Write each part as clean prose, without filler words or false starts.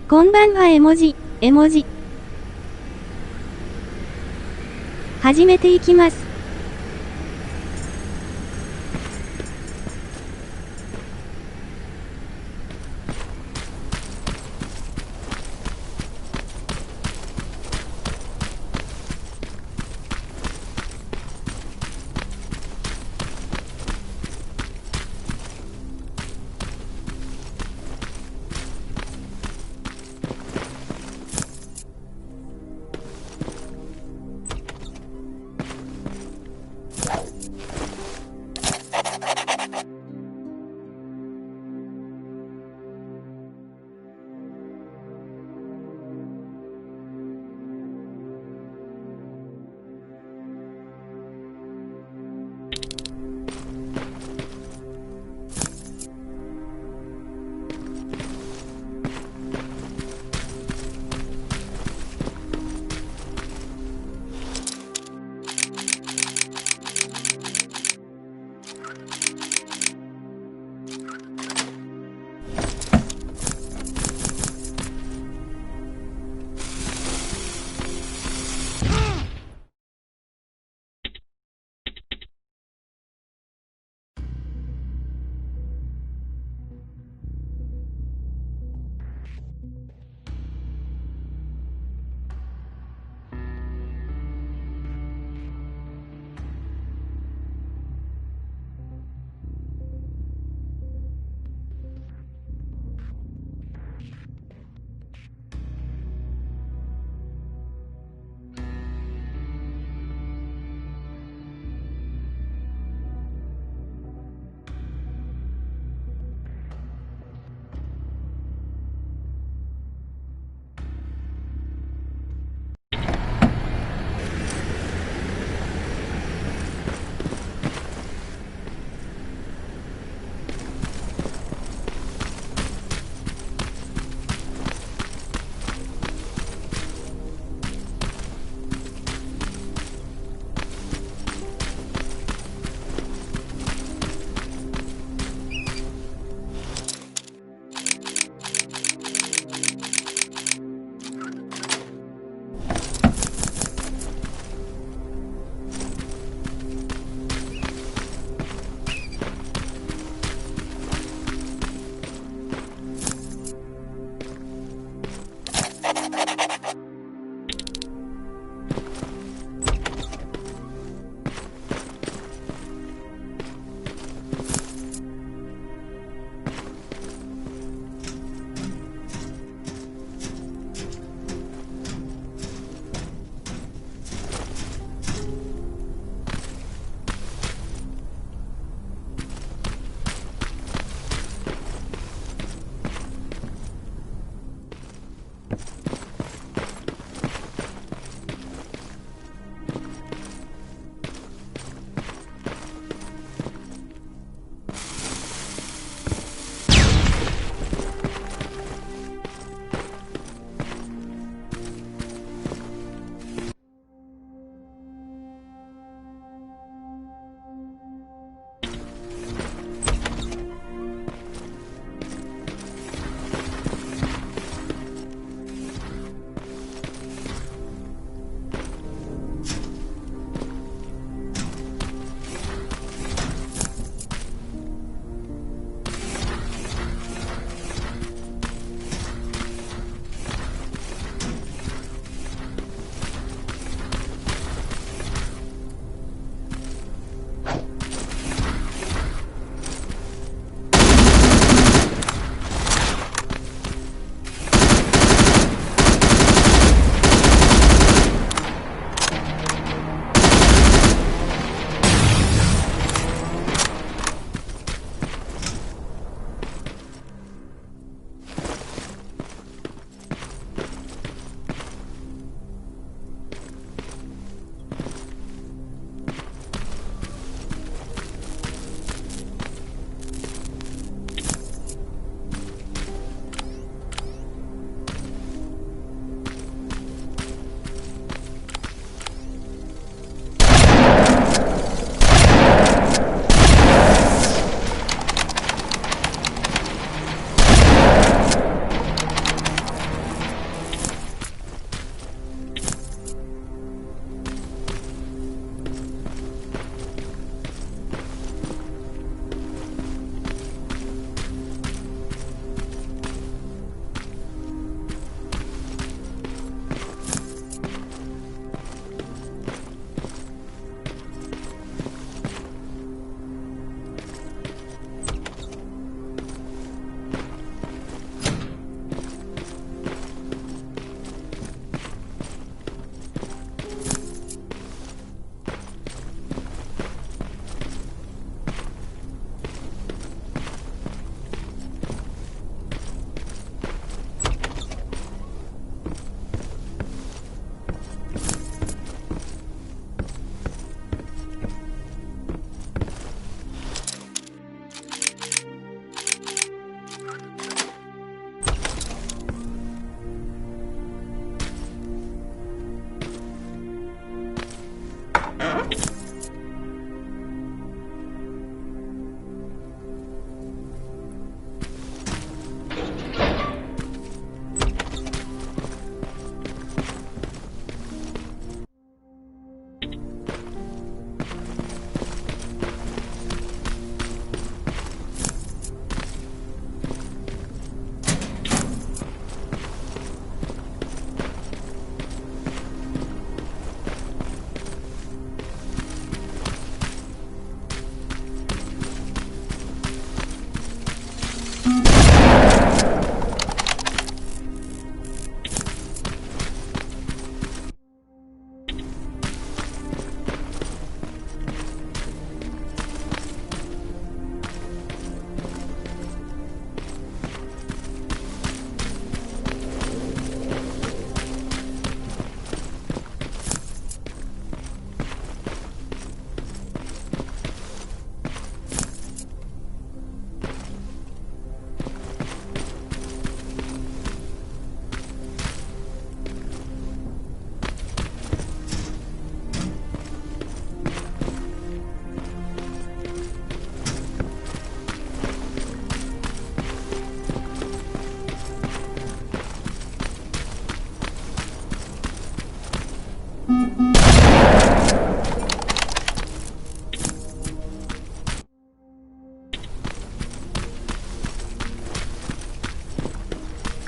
こんばんは絵文字。始めていきます。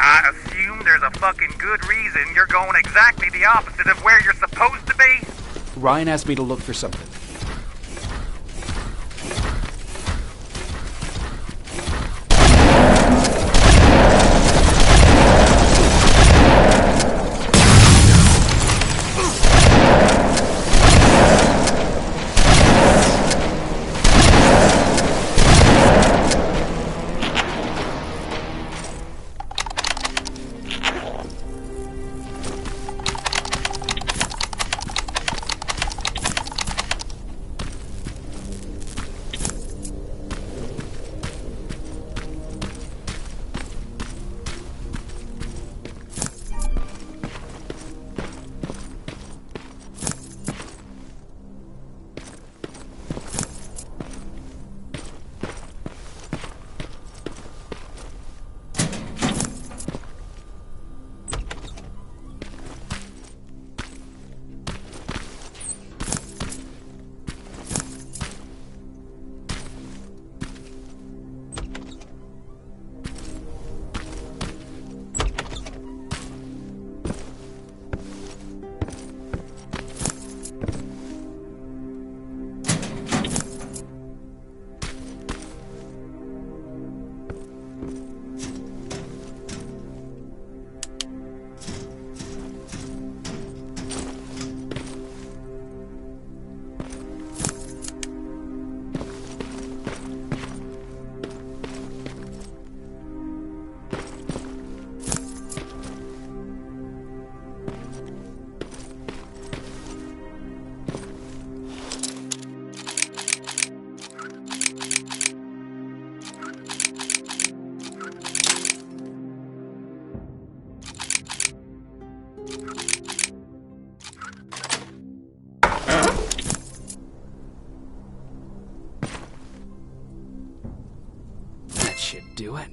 I assume there's a fucking good reason you're going exactly the opposite of where you're supposed to be? Ryan asked me to look for something. That should do it.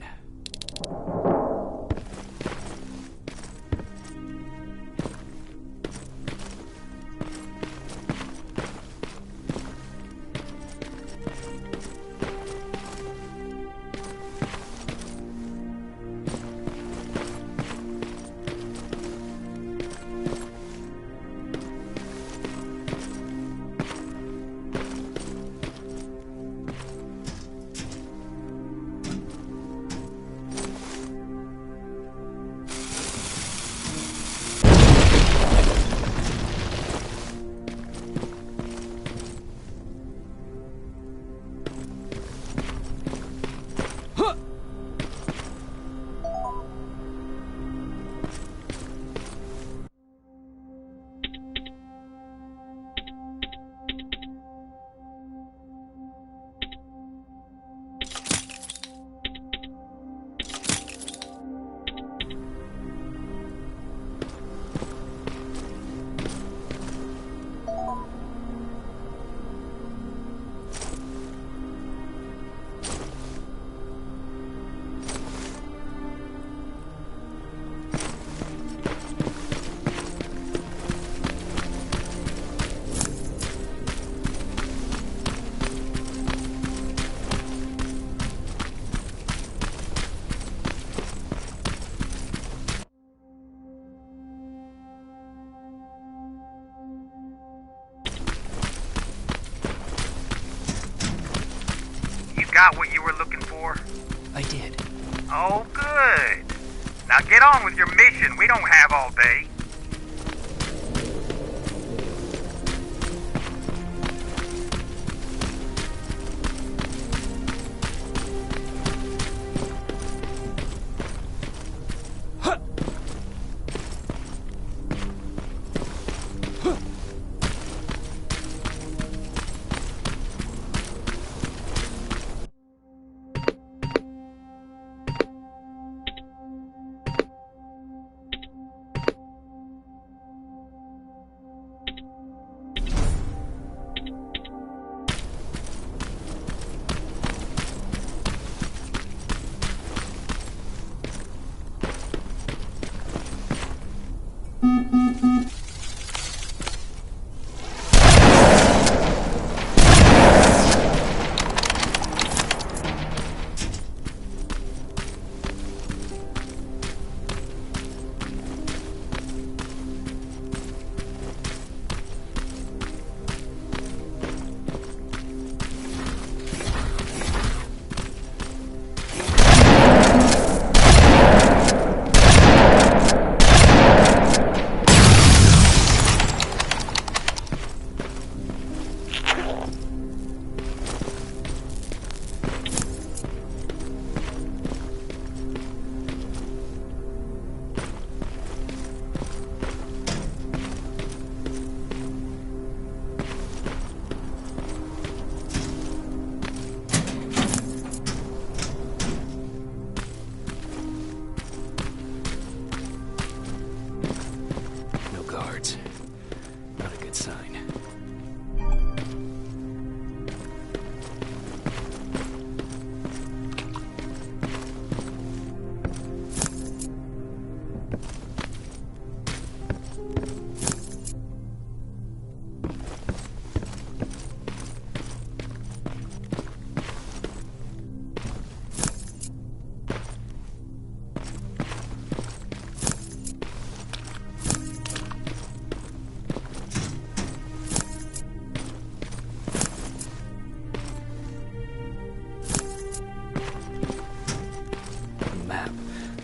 Got what you were looking for? I did. Oh, good. Now get on with your mission. We don't have all day.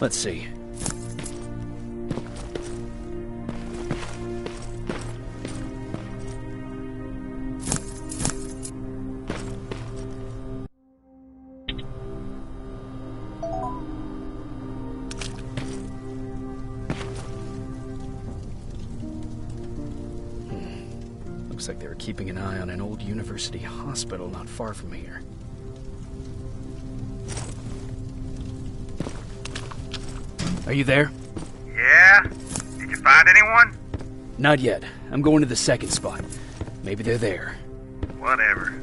Let's see. Looks like they were keeping an eye on an old university hospital not far from here. Are you there? Yeah? Did you find anyone? Not yet. I'm going to the second spot. Maybe they're there. Whatever.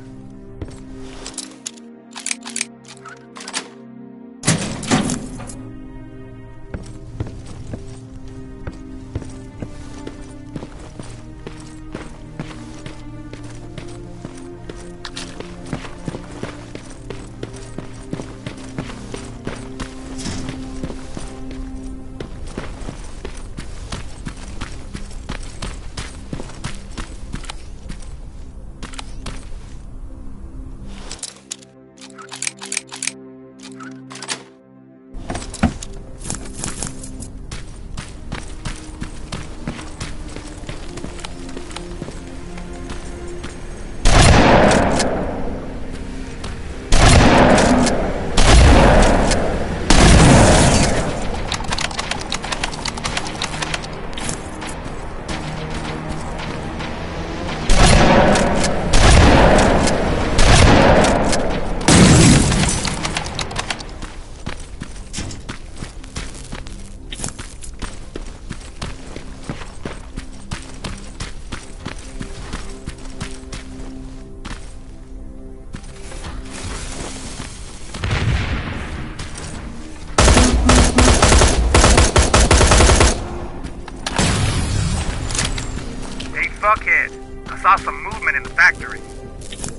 Fuckhead. I saw some movement in the factory.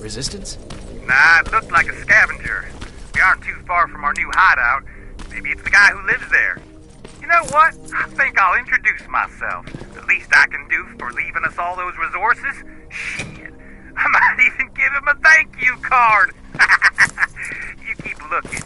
Resistance? Nah, it looked like a scavenger. We aren't too far from our new hideout. Maybe it's the guy who lives there. You know what? I think I'll introduce myself. The least I can do for leaving us all those resources? Shit. I might even give him a thank you card. You keep looking.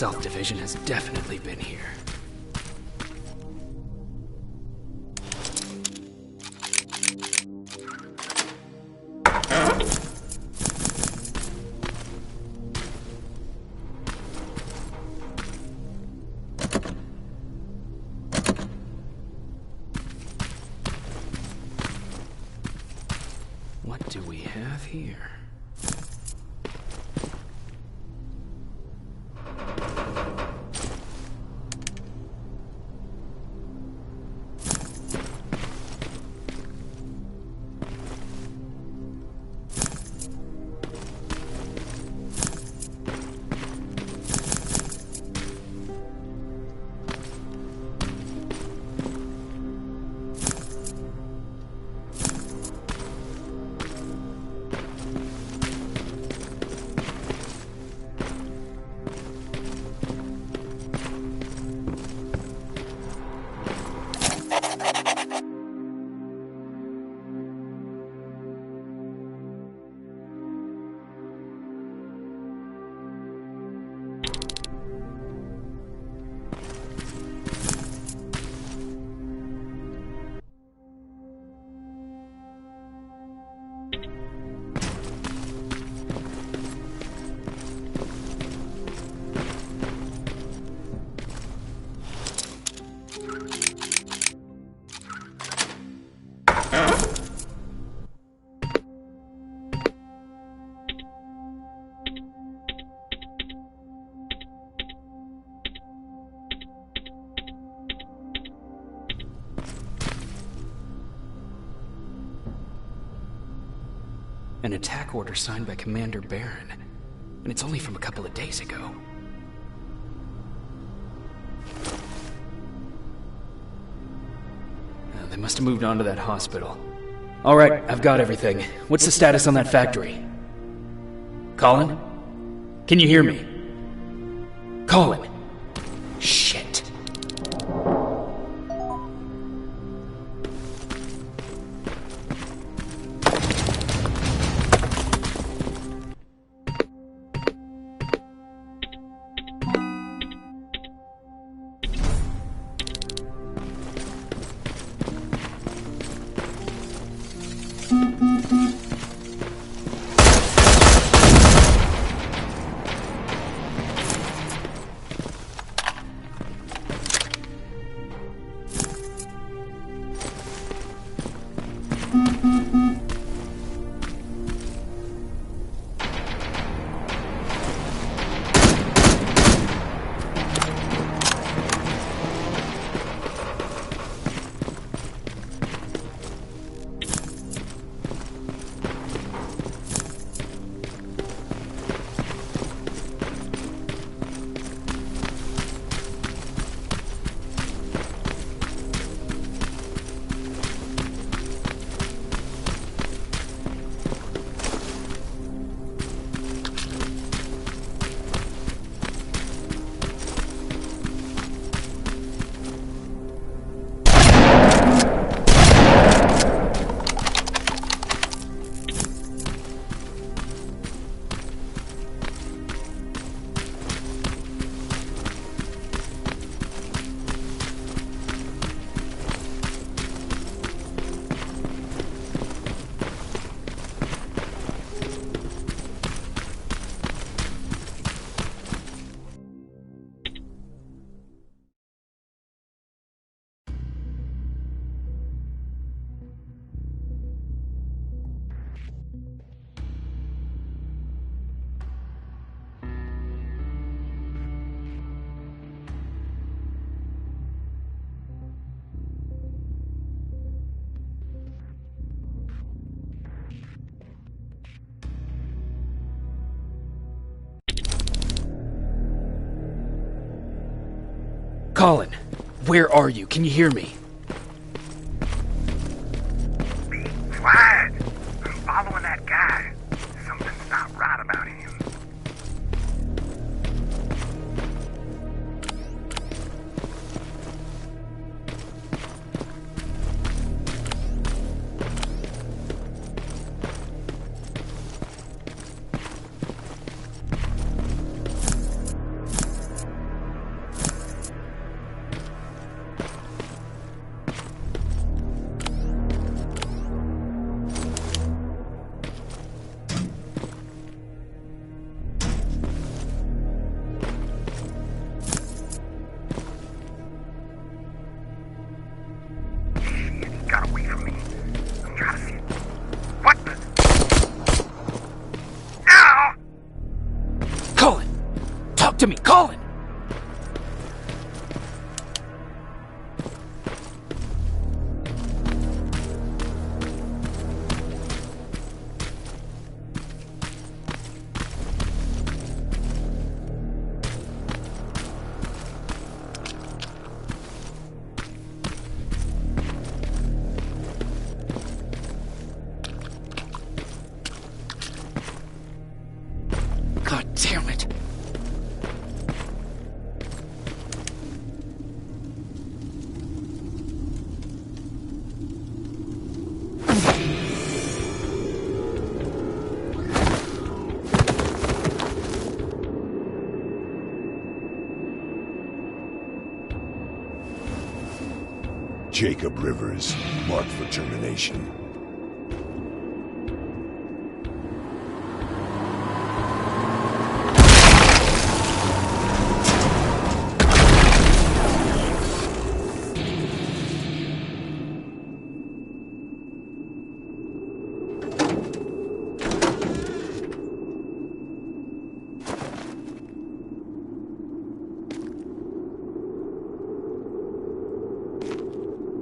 Self-division has definitely been here. What do we have here? An attack order signed by Commander Baron. And it's only from a couple of days ago. They must have moved on to that hospital. Alright, I've got everything. What's the status on that factory? Colin? Can you hear me? Colin! Shit. Colin, where are you? Can you hear me? Be quiet. I'm following that guy. Something's not right about him. To me, Colin! God damn it! Jacob Rivers, marked for termination.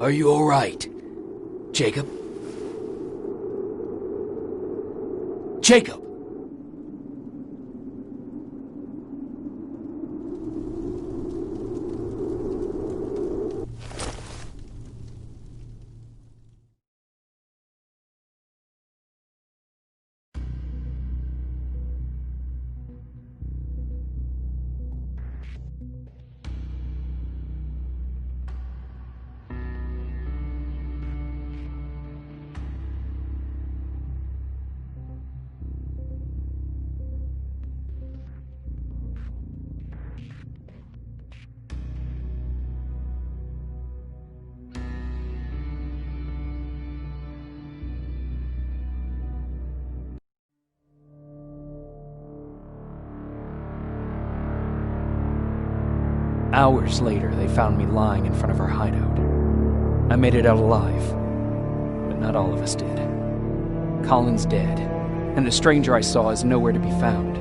Are you all right, Jacob? Jacob! Hours later, they found me lying in front of our hideout. I made it out alive, but not all of us did. Colin's dead, and the stranger I saw is nowhere to be found.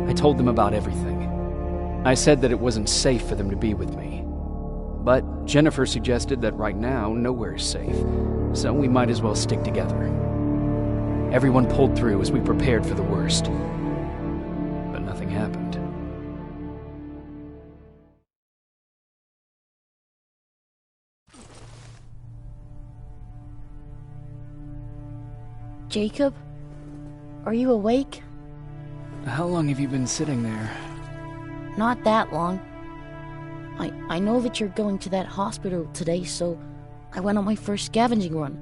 I told them about everything. I said that it wasn't safe for them to be with me. But Jennifer suggested that right now, nowhere is safe, so we might as well stick together. Everyone pulled through as we prepared for the worst, but nothing happened. Jacob? Are you awake? How long have you been sitting there? Not that long. I know that you're going to that hospital today, so I went on my first scavenging run.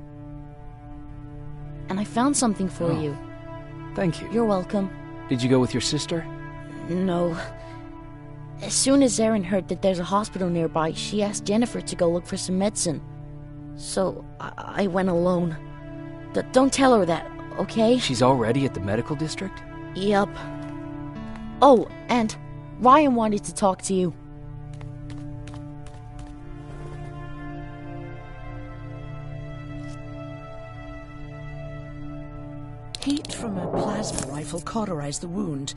And I found something for you. Thank you. You're welcome. Did you go with your sister? No. As soon as Erin heard that there's a hospital nearby, she asked Jennifer to go look for some medicine. So I went alone. Don't tell her that, okay? She's already at the medical district? Yup. Oh, and Ryan wanted to talk to you. Heat from a plasma rifle cauterized the wound.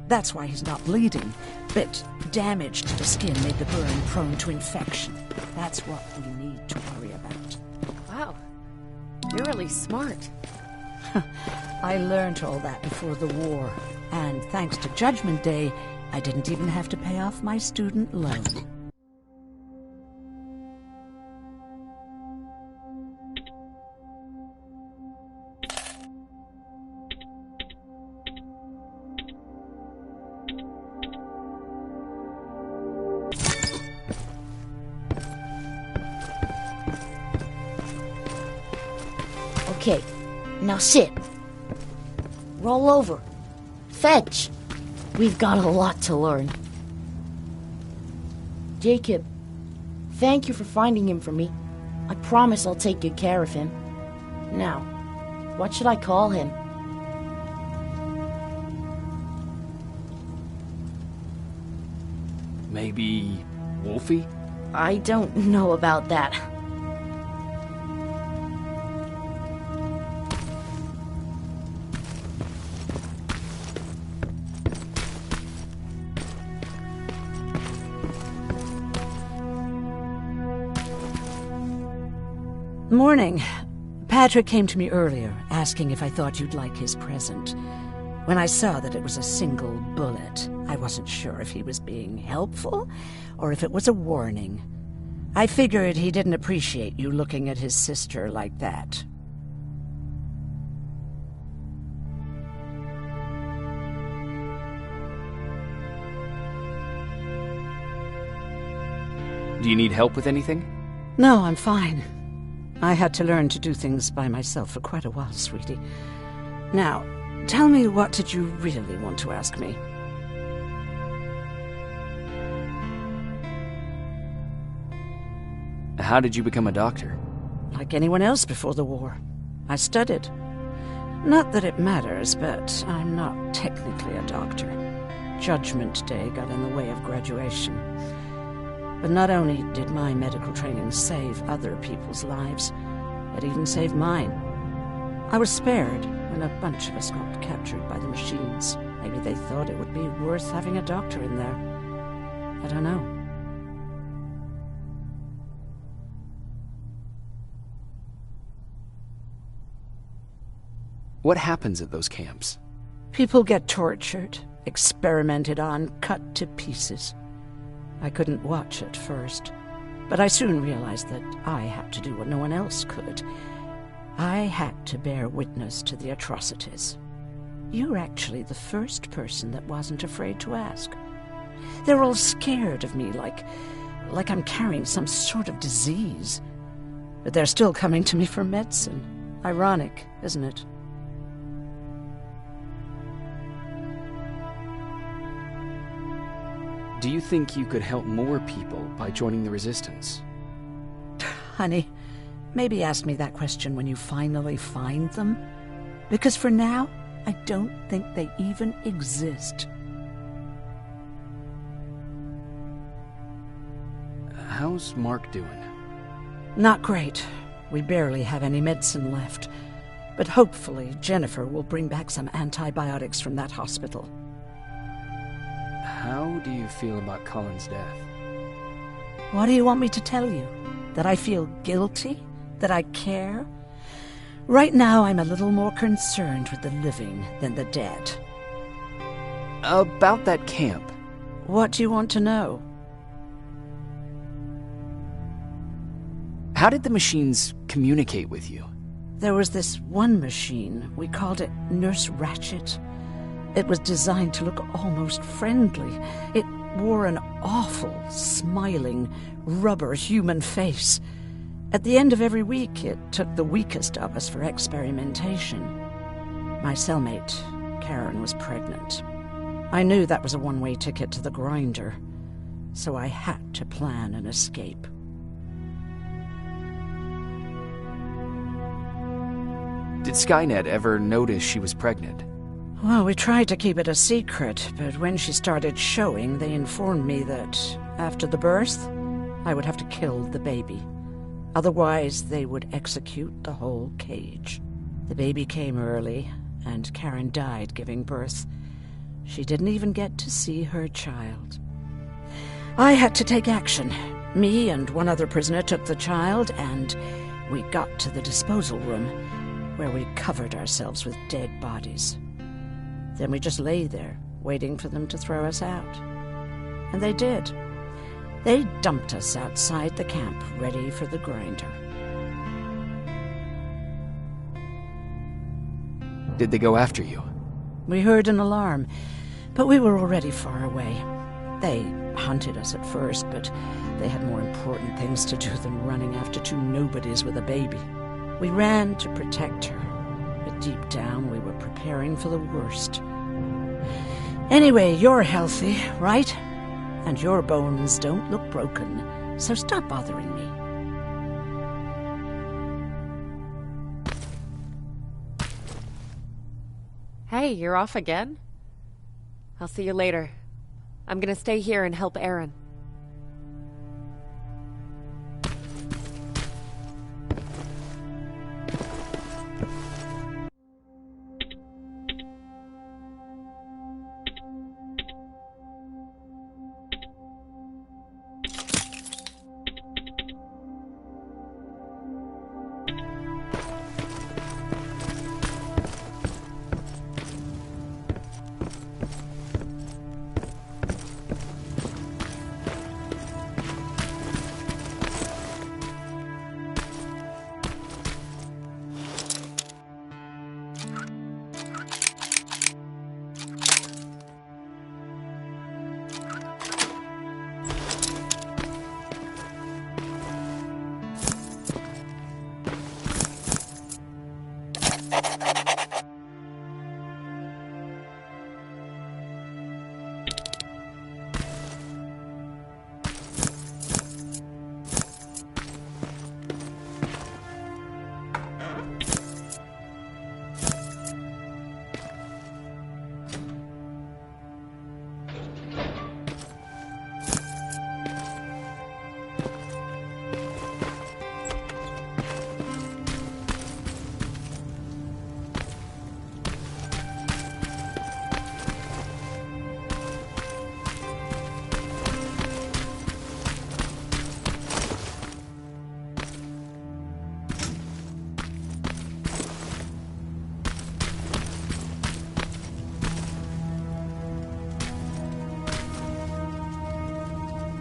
That's why he's not bleeding. But damage to the skin made the burn prone to infection. That's what we need to worry about. Wow. You're really smart. I learned all that before the war. And thanks to Judgment Day, I didn't even have to pay off my student loan. Okay, now sit. Roll over. Fetch. We've got a lot to learn. Jacob, thank you for finding him for me. I promise I'll take good care of him. Now, what should I call him? Maybe Wolfie? I don't know about that. Morning. Patrick came to me earlier, asking if I thought you'd like his present. When I saw that it was a single bullet, I wasn't sure if he was being helpful or if it was a warning. I figured he didn't appreciate you looking at his sister like that. Do you need help with anything? No, I'm fine. I had to learn to do things by myself for quite a while, sweetie. Now, tell me, what did you really want to ask me? How did you become a doctor? Like anyone else before the war. I studied. Not that it matters, but I'm not technically a doctor. Judgment Day got in the way of graduation. But not only did my medical training save other people's lives, it even saved mine. I was spared when a bunch of us got captured by the machines. Maybe they thought it would be worth having a doctor in there. I don't know. What happens at those camps? People get tortured, experimented on, cut to pieces. I couldn't watch at first, but I soon realized that I had to do what no one else could. I had to bear witness to the atrocities. You're actually the first person that wasn't afraid to ask. They're all scared of me, like I'm carrying some sort of disease. But they're still coming to me for medicine. Ironic, isn't it? Do you think you could help more people by joining the Resistance? Honey, maybe ask me that question when you finally find them. Because for now, I don't think they even exist. How's Mark doing? Not great. We barely have any medicine left. But hopefully Jennifer will bring back some antibiotics from that hospital. How do you feel about Colin's death? What do you want me to tell you? That I feel guilty? That I care? Right now I'm a little more concerned with the living than the dead. About that camp. What do you want to know? How did the machines communicate with you? There was this one machine. We called it Nurse Ratchet. It was designed to look almost friendly. It wore an awful, smiling, rubber human face. At the end of every week, it took the weakest of us for experimentation. My cellmate, Karen, was pregnant. I knew that was a one-way ticket to the grinder, so I had to plan an escape. Did Skynet ever notice she was pregnant? Well, we tried to keep it a secret, but when she started showing, they informed me that after the birth, I would have to kill the baby. Otherwise, they would execute the whole cage. The baby came early, and Karen died giving birth. She didn't even get to see her child. I had to take action. Me and one other prisoner took the child, and we got to the disposal room, where we covered ourselves with dead bodies. Then we just lay there, waiting for them to throw us out. And they did. They dumped us outside the camp, ready for the grinder. Did they go after you? We heard an alarm, but we were already far away. They hunted us at first, but they had more important things to do than running after two nobodies with a baby. We ran to protect her, but deep down we were preparing for the worst. Anyway, you're healthy, right? And your bones don't look broken, so stop bothering me. Hey, you're off again? I'll see you later. I'm gonna stay here and help Aaron.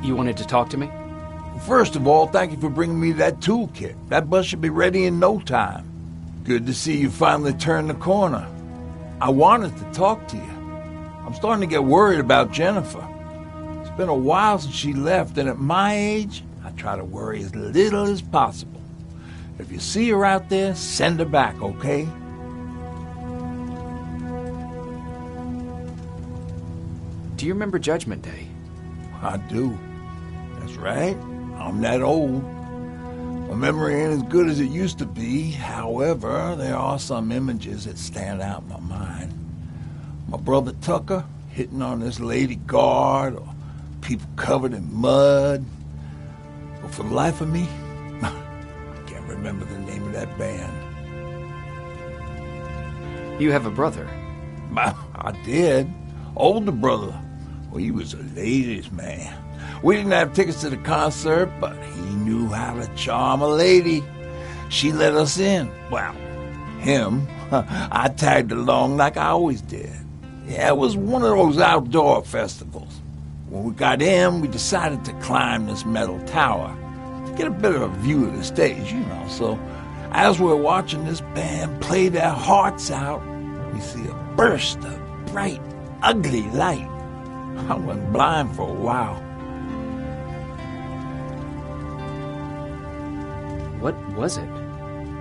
You wanted to talk to me? First of all, thank you for bringing me that toolkit. That bus should be ready in no time. Good to see you finally turned the corner. I wanted to talk to you. I'm starting to get worried about Jennifer. It's been a while since she left, and at my age, I try to worry as little as possible. If you see her out there, send her back, okay? Do you remember Judgment Day? I do. That's right. I'm that old. My memory ain't as good as it used to be. However, there are some images that stand out in my mind. My brother Tucker hitting on this lady guard, or people covered in mud. But for the life of me, I can't remember the name of that band. You have a brother. I did. Older brother. Well, he was a ladies' man. We didn't have tickets to the concert, but he knew how to charm a lady. She let us in. Well, him. I tagged along like I always did. Yeah, it was one of those outdoor festivals. When we got in, we decided to climb this metal tower to get a bit of a view of the stage, you know. So as we're watching this band play their hearts out, we see a burst of bright, ugly light. I went blind for a while. What was it?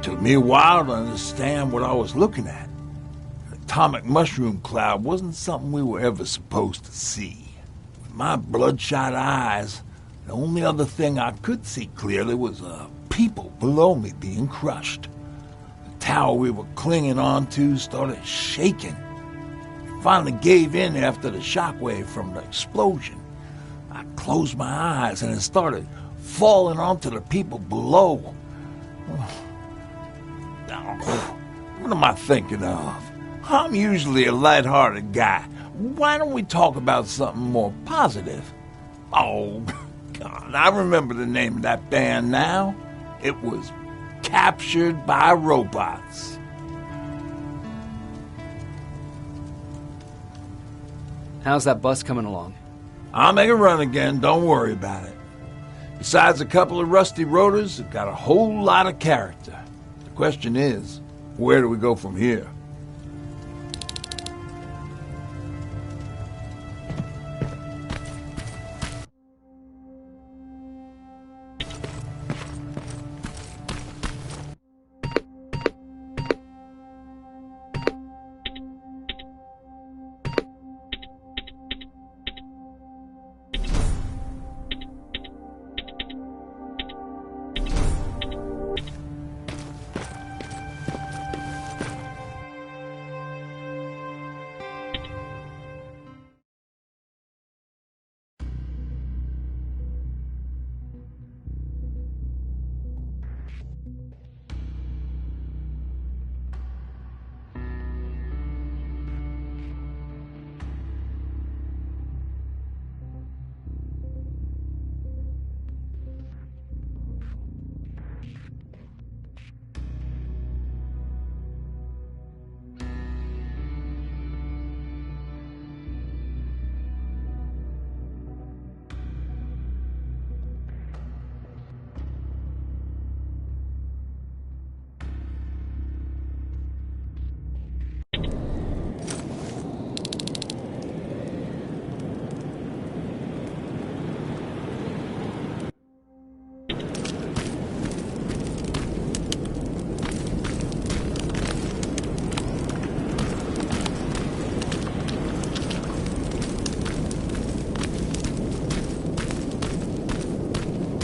Took me a while to understand what I was looking at. An atomic mushroom cloud wasn't something we were ever supposed to see. With my bloodshot eyes, the only other thing I could see clearly was people below me being crushed. The tower we were clinging onto started shaking. It finally gave in after the shockwave from the explosion. I closed my eyes and it started falling onto the people below. What am I thinking of? I'm usually a light-hearted guy. Why don't we talk about something more positive? Oh, God, I remember the name of that band now. It was Captured by Robots. How's that bus coming along? I'll make a run again, don't worry about it. Besides a couple of rusty rotors, it got a whole lot of character. The question is, where do we go from here?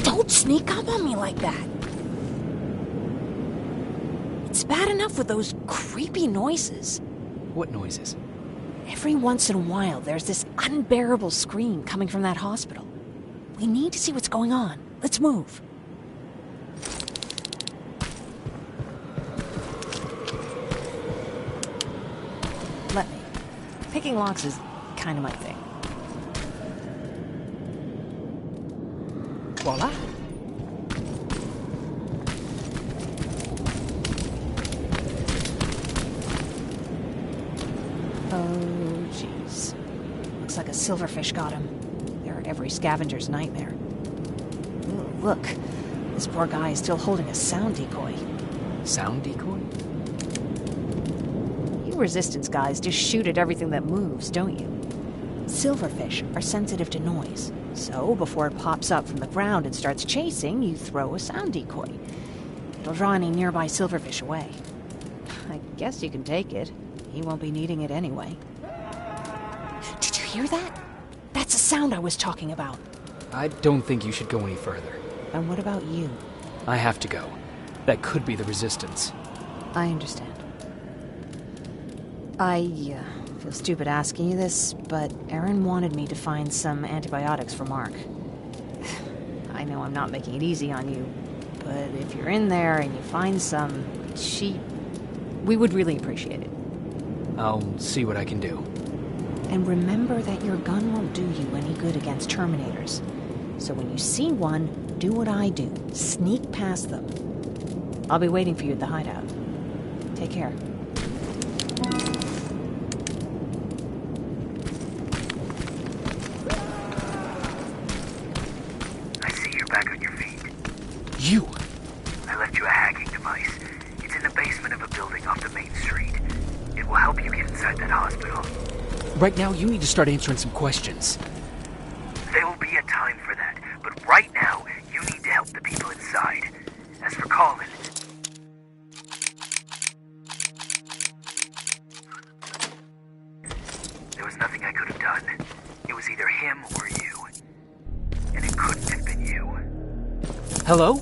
Don't sneak up on me like that. It's bad enough with those creepy noises. What noises? Every once in a while, there's this unbearable scream coming from that hospital. We need to see what's going on. Let's move. Let me. Picking locks is kind of my thing. Voila. Oh, jeez. Looks like a silverfish got him. There are every scavenger's nightmare. Look, this poor guy is still holding a sound decoy. Sound decoy? You Resistance guys just shoot at everything that moves, don't you? Silverfish are sensitive to noise, so before it pops up from the ground and starts chasing, you throw a sound decoy. It'll draw any nearby silverfish away. I guess you can take it. He won't be needing it anyway. Did you hear that? That's the sound I was talking about. I don't think you should go any further. And what about you? I have to go. That could be the Resistance. I understand. I feel stupid asking you this, but Aaron wanted me to find some antibiotics for Mark. I know I'm not making it easy on you, but if you're in there and you find some, we would really appreciate it. I'll see what I can do. And remember that your gun won't do you any good against Terminators. So when you see one, do what I do. Sneak past them. I'll be waiting for you at the hideout. Take care. I see you're back on your feet. You! I left you a hacking device. It's in the basement of a building off the main street. It will help you get inside that hospital. Right now, you need to start answering some questions. There will be a time for that, but right now, you need to help the people inside. As for Colin... There was nothing I could have done. It was either him or you. And it couldn't have been you. Hello?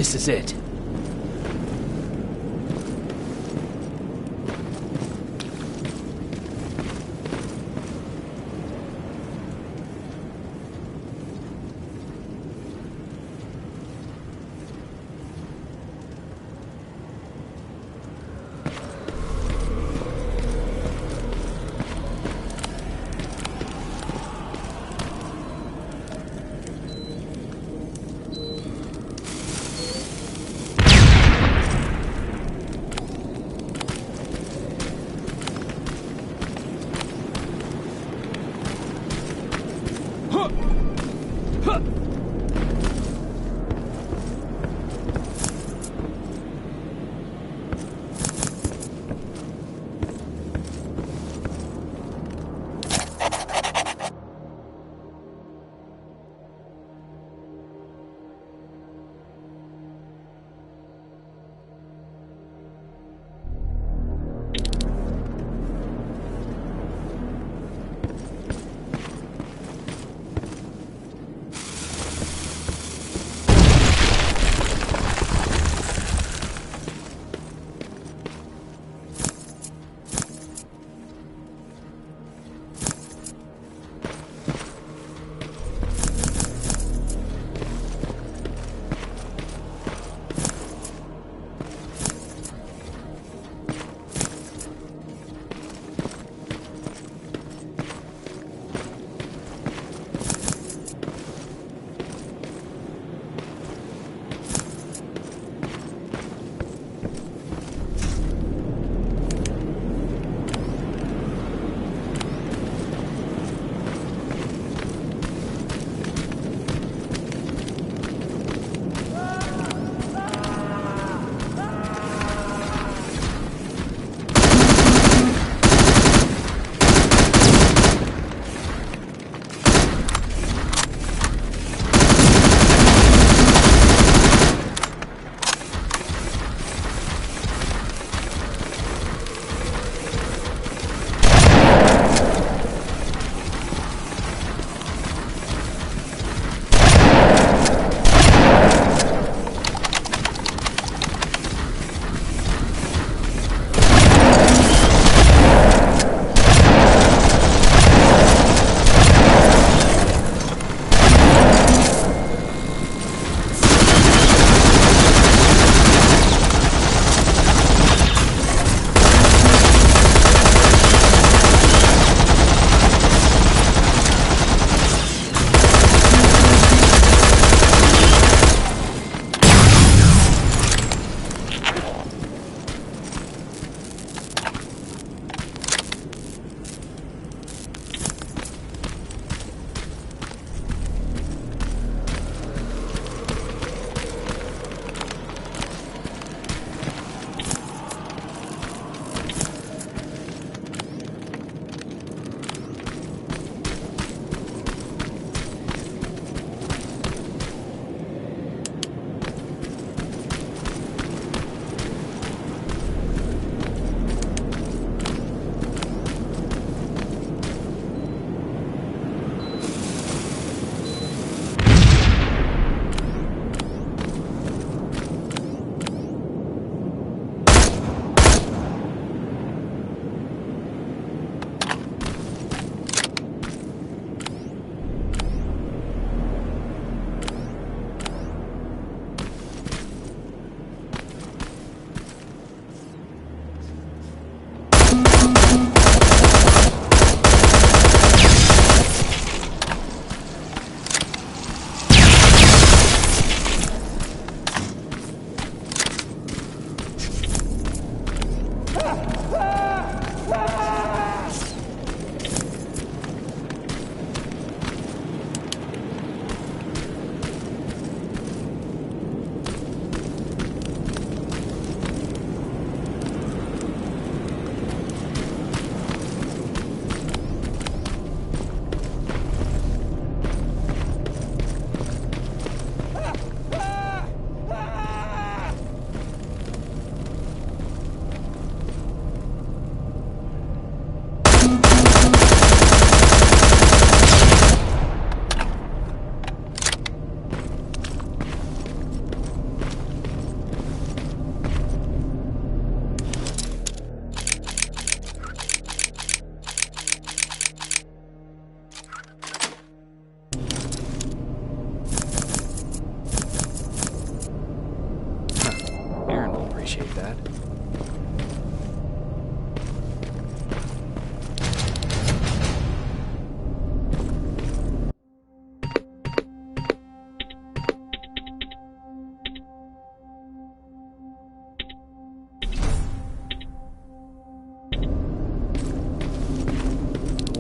This is it.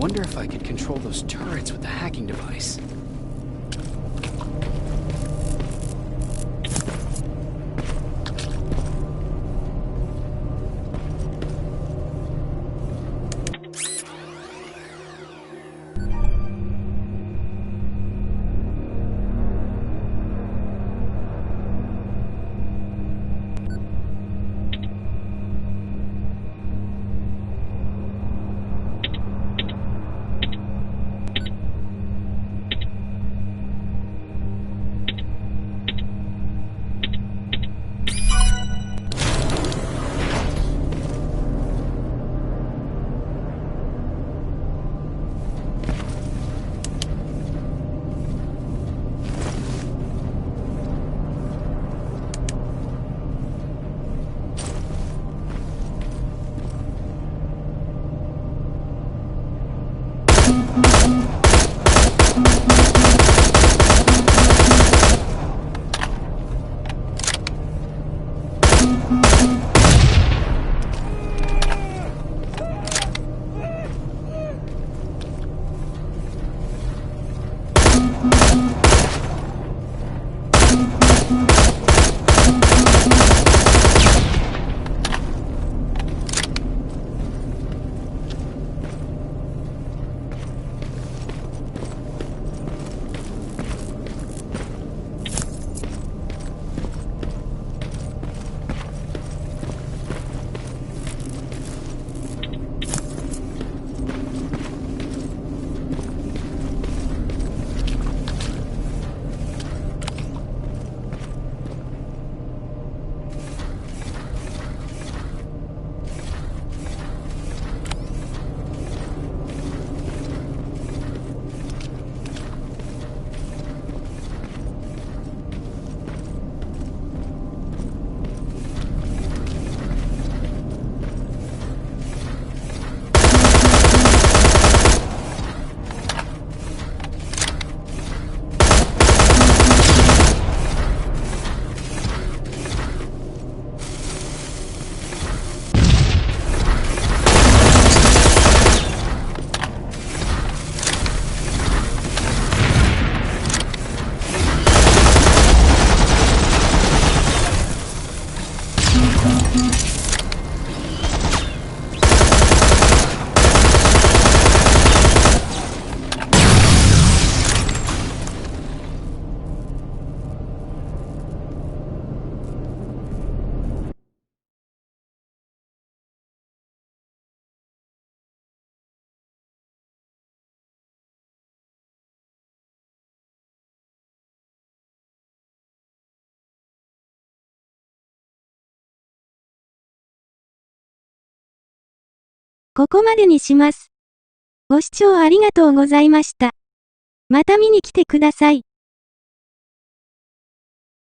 wonder if I could control those turrets with the hacking device.ここまでにします。ご視聴ありがとうございました。また見に来てください。